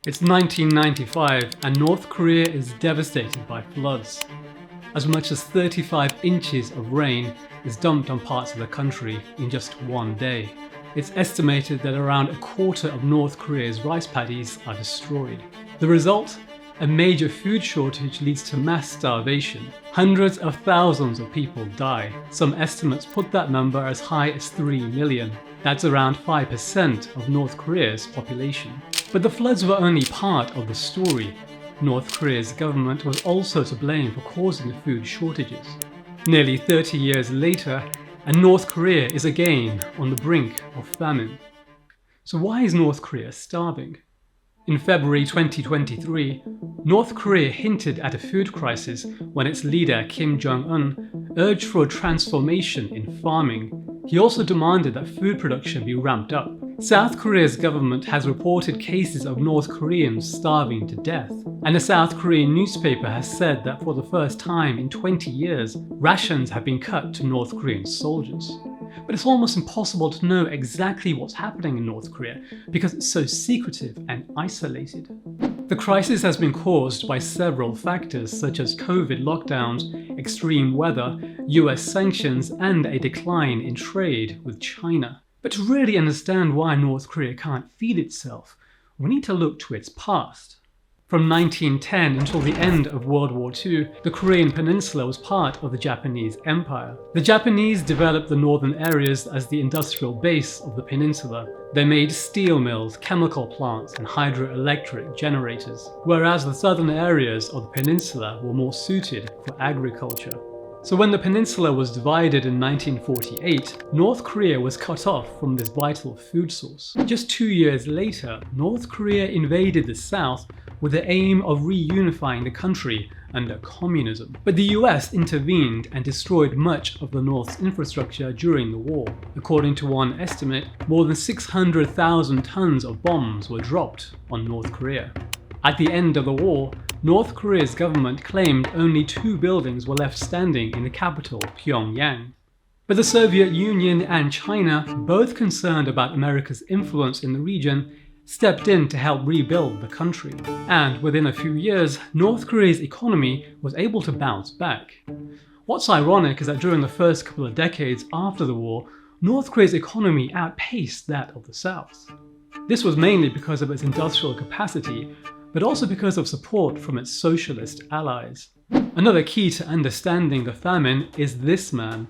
It's 1995 and North Korea is devastated by floods. As much as 35 inches of rain is dumped on parts of the country in just one day. It's estimated that around a quarter of North Korea's rice paddies are destroyed. The result? A major food shortage leads to mass starvation. Hundreds of thousands of people die. Some estimates put that number as high as 3 million. That's around 5% of North Korea's population. But the floods were only part of the story. North Korea's government was also to blame for causing the food shortages. Nearly 30 years later, and North Korea is again on the brink of famine. So why is North Korea starving? In February 2023, North Korea hinted at a food crisis when its leader Kim Jong Un urged for a transformation in farming. He also demanded that food production be ramped up. South Korea's government has reported cases of North Koreans starving to death, and a South Korean newspaper has said that for the first time in 20 years, rations have been cut to North Korean soldiers. But it's almost impossible to know exactly what's happening in North Korea because it's so secretive and isolated. The crisis has been caused by several factors such as COVID lockdowns, extreme weather, US sanctions, and a decline in trade with China. But to really understand why North Korea can't feed itself, we need to look to its past. From 1910 until the end of World War II, the Korean peninsula was part of the Japanese Empire. The Japanese developed the northern areas as the industrial base of the peninsula. They made steel mills, chemical plants, and hydroelectric generators, whereas the southern areas of the peninsula were more suited for agriculture. So when the peninsula was divided in 1948, North Korea was cut off from this vital food source. Just 2 years later, North Korea invaded the south with the aim of reunifying the country under communism. But the US intervened and destroyed much of the North's infrastructure during the war. According to one estimate, more than 600,000 tons of bombs were dropped on North Korea. At the end of the war, North Korea's government claimed only 2 buildings were left standing in the capital, Pyongyang. But the Soviet Union and China, both concerned about America's influence in the region, stepped in to help rebuild the country. And within a few years, North Korea's economy was able to bounce back. What's ironic is that during the first couple of decades after the war, North Korea's economy outpaced that of the South. This was mainly because of its industrial capacity, but also because of support from its socialist allies. Another key to understanding the famine is this man.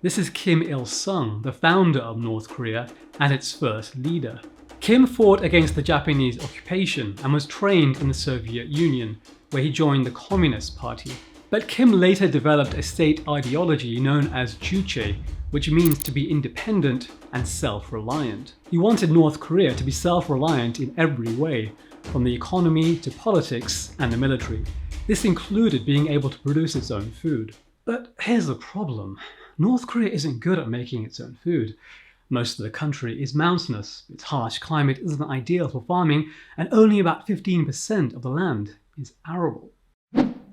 This is Kim Il-sung, the founder of North Korea and its first leader. Kim fought against the Japanese occupation and was trained in the Soviet Union, where he joined the Communist Party. But Kim later developed a state ideology known as Juche, which means to be independent and self-reliant. He wanted North Korea to be self-reliant in every way, from the economy to politics and the military. This included being able to produce its own food. But here's the problem. North Korea isn't good at making its own food. Most of the country is mountainous, its harsh climate isn't ideal for farming, and only about 15% of the land is arable.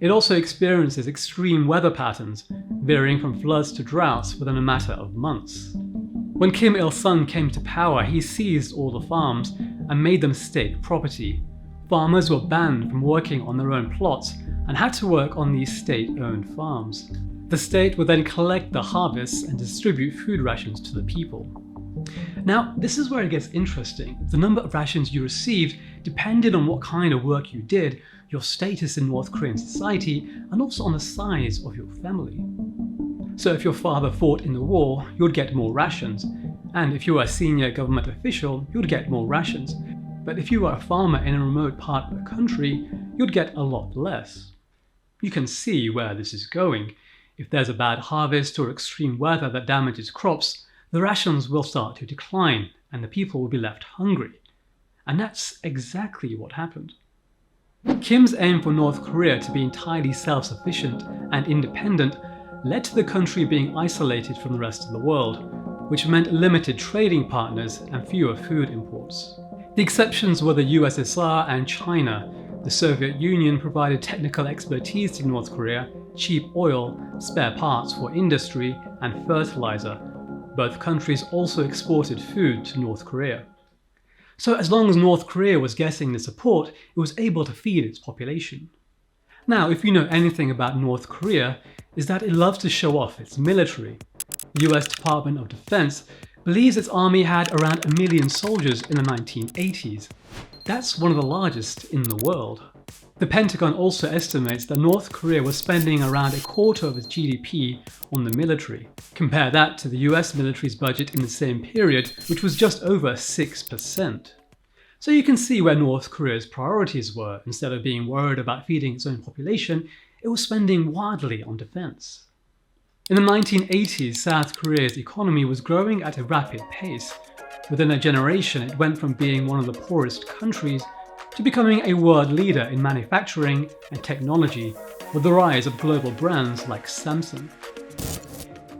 It also experiences extreme weather patterns, varying from floods to droughts within a matter of months. When Kim Il-sung came to power, he seized all the farms and made them state property. Farmers were banned from working on their own plots and had to work on these state-owned farms. The state would then collect the harvests and distribute food rations to the people. Now, this is where it gets interesting. The number of rations you received depended on what kind of work you did, your status in North Korean society, and also on the size of your family. So if your father fought in the war, you'd get more rations. And if you were a senior government official, you'd get more rations. But if you were a farmer in a remote part of the country, you'd get a lot less. You can see where this is going. If there's a bad harvest or extreme weather that damages crops, the rations will start to decline and the people will be left hungry. And that's exactly what happened. Kim's aim for North Korea to be entirely self-sufficient and independent led to the country being isolated from the rest of the world, which meant limited trading partners and fewer food imports. The exceptions were the USSR and China. The Soviet Union provided technical expertise to North Korea, cheap oil, spare parts for industry, and fertilizer. Both countries also exported food to North Korea. So as long as North Korea was getting the support, it was able to feed its population. Now, if you know anything about North Korea, is that it loves to show off its military. The US Department of Defense believes its army had around 1 million soldiers in the 1980s. That's one of the largest in the world. The Pentagon also estimates that North Korea was spending around a quarter of its GDP on the military. Compare that to the US military's budget in the same period, which was just over 6%. So you can see where North Korea's priorities were. Instead of being worried about feeding its own population, it was spending wildly on defense. In the 1980s, South Korea's economy was growing at a rapid pace. Within a generation, it went from being one of the poorest countries to becoming a world leader in manufacturing and technology with the rise of global brands like Samsung.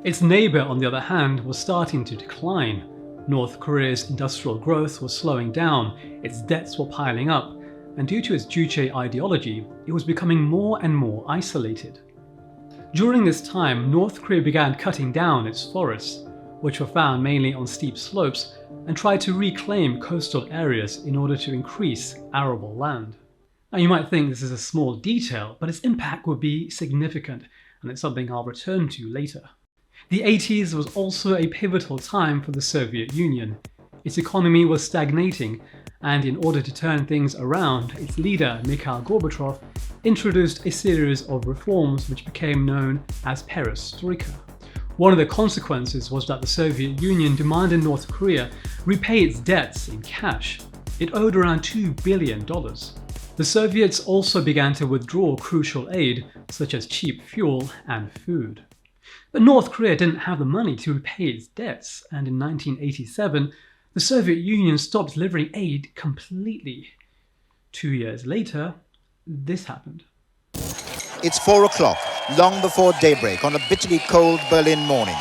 Its neighbour, on the other hand, was starting to decline. North Korea's industrial growth was slowing down, its debts were piling up, and due to its Juche ideology, it was becoming more and more isolated. During this time, North Korea began cutting down its forests, which were found mainly on steep slopes, and tried to reclaim coastal areas in order to increase arable land. Now you might think this is a small detail, but its impact would be significant, and it's something I'll return to later. The 80s was also a pivotal time for the Soviet Union. Its economy was stagnating, and in order to turn things around, its leader, Mikhail Gorbachev, introduced a series of reforms which became known as perestroika. One of the consequences was that the Soviet Union demanded North Korea repay its debts in cash. It owed around $2 billion. The Soviets also began to withdraw crucial aid, such as cheap fuel and food. But North Korea didn't have the money to repay its debts, and in 1987, the Soviet Union stopped delivering aid completely. 2 years later, this happened. It's 4 o'clock, long before daybreak on a bitterly cold Berlin morning.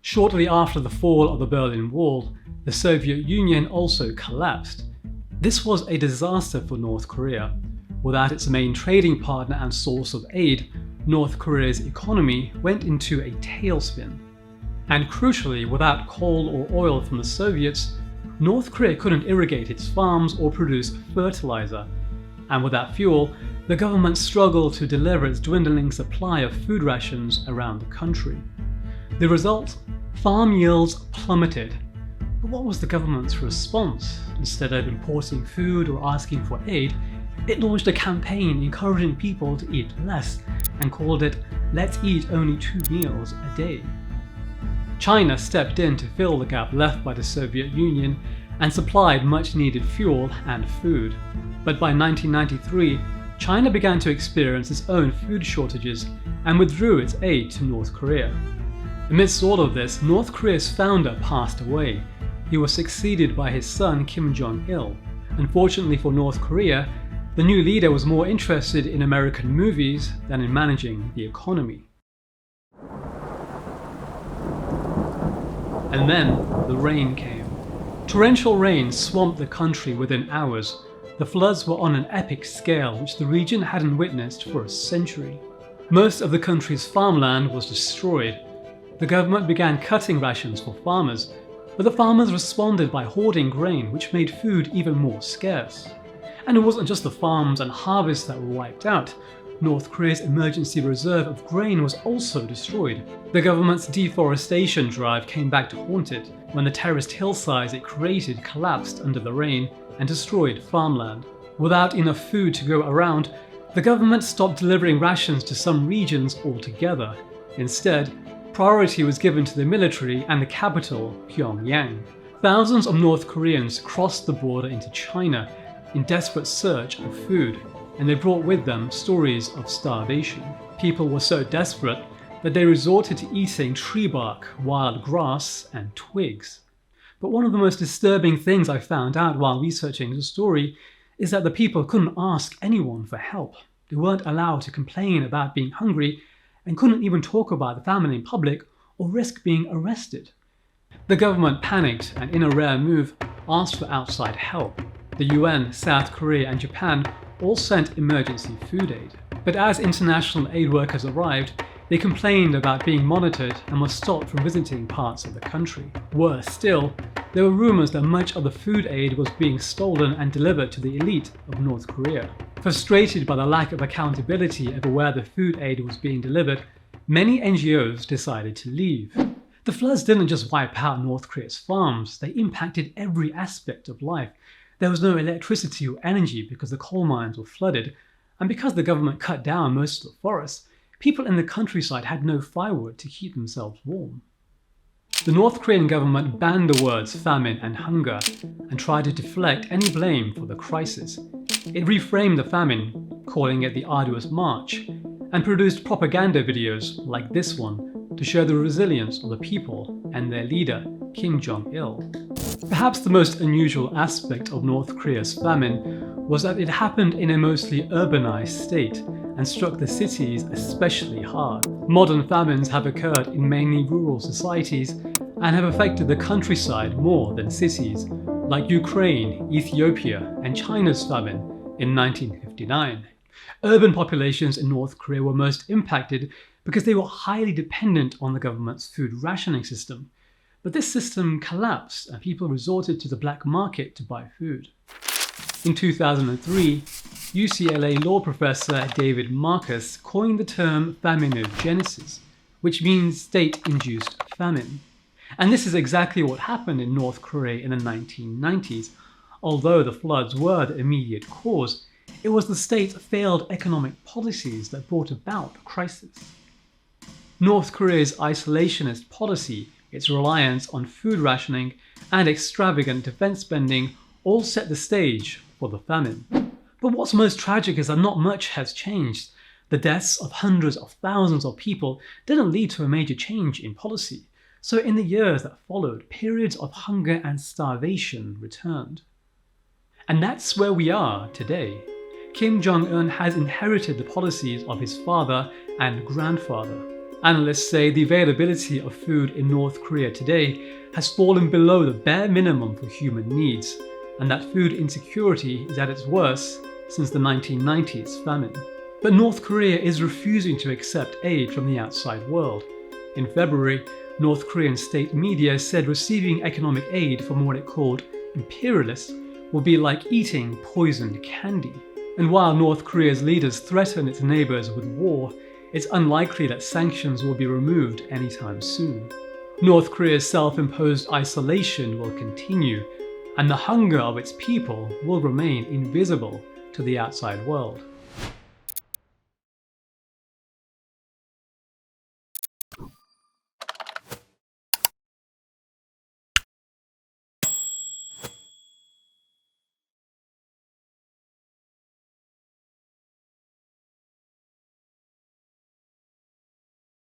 Shortly after the fall of the Berlin Wall, the Soviet Union also collapsed. This was a disaster for North Korea. Without its main trading partner and source of aid, North Korea's economy went into a tailspin. And crucially, without coal or oil from the Soviets, North Korea couldn't irrigate its farms or produce fertilizer. And without fuel, the government struggled to deliver its dwindling supply of food rations around the country. The result? Farm yields plummeted. But what was the government's response? Instead of importing food or asking for aid, it launched a campaign encouraging people to eat less and called it "Let's Eat Only 2 Meals a Day." China stepped in to fill the gap left by the Soviet Union and supplied much needed fuel and food. But by 1993, China began to experience its own food shortages and withdrew its aid to North Korea. Amidst all of this, North Korea's founder passed away. He was succeeded by his son Kimjongil. Unfortunately for North Korea, the new leader was more interested in American movies than in managing the economy. And then the rain came. Torrential rain swamped the country within hours. The floods were on an epic scale which the region hadn't witnessed for a century. Most of the country's farmland was destroyed. The government began cutting rations for farmers, but the farmers responded by hoarding grain, which made food even more scarce. And it wasn't just the farms and harvests that were wiped out. North Korea's emergency reserve of grain was also destroyed. The government's deforestation drive came back to haunt it when the terraced hillsides it created collapsed under the rain and destroyed farmland. Without enough food to go around, the government stopped delivering rations to some regions altogether. Instead, priority was given to the military and the capital, Pyongyang. Thousands of North Koreans crossed the border into China in desperate search of food, and they brought with them stories of starvation. People were so desperate that they resorted to eating tree bark, wild grass, and twigs. But one of the most disturbing things I found out while researching the story is that the people couldn't ask anyone for help. They weren't allowed to complain about being hungry and couldn't even talk about the famine in public or risk being arrested. The government panicked and, in a rare move, asked for outside help. The UN, South Korea, and Japan all sent emergency food aid. But as international aid workers arrived, they complained about being monitored and were stopped from visiting parts of the country. Worse still, there were rumours that much of the food aid was being stolen and delivered to the elite of North Korea. Frustrated by the lack of accountability over where the food aid was being delivered, many NGOs decided to leave. The floods didn't just wipe out North Korea's farms, they impacted every aspect of life. There was no electricity or energy because the coal mines were flooded, and because the government cut down most of the forests, people in the countryside had no firewood to keep themselves warm. The North Korean government banned the words famine and hunger and tried to deflect any blame for the crisis. It reframed the famine, calling it the Arduous March, and produced propaganda videos like this one to show the resilience of the people and their leader, Kimjongil. Perhaps the most unusual aspect of North Korea's famine was that it happened in a mostly urbanized state and struck the cities especially hard. Modern famines have occurred in mainly rural societies and have affected the countryside more than cities, like Ukraine, Ethiopia, and China's famine in 1959. Urban populations in North Korea were most impacted because they were highly dependent on the government's food rationing system. But this system collapsed and people resorted to the black market to buy food. In 2003, UCLA law professor David Marcus coined the term Faminogenisis, which means state-induced famine. And this is exactly what happened in North Korea in the 1990s. Although the floods were the immediate cause, it was the state's failed economic policies that brought about the crisis. North Korea's isolationist policy, its reliance on food rationing, and extravagant defense spending all set the stage for the famine. But what's most tragic is that not much has changed. The deaths of hundreds of thousands of people didn't lead to a major change in policy. So in the years that followed, periods of hunger and starvation returned. And that's where we are today. Jong Un has inherited the policies of his father and grandfather. Analysts say the availability of food in North Korea today has fallen below the bare minimum for human needs, and that food insecurity is at its worst since the 1990s famine. But North Korea is refusing to accept aid from the outside world. In February, North Korean state media said receiving economic aid from what it called imperialists will be like eating poisoned candy. And while North Korea's leaders threaten its neighbours with war, it's unlikely that sanctions will be removed anytime soon. North Korea's self-imposed isolation will continue, and the hunger of its people will remain invisible to the outside world.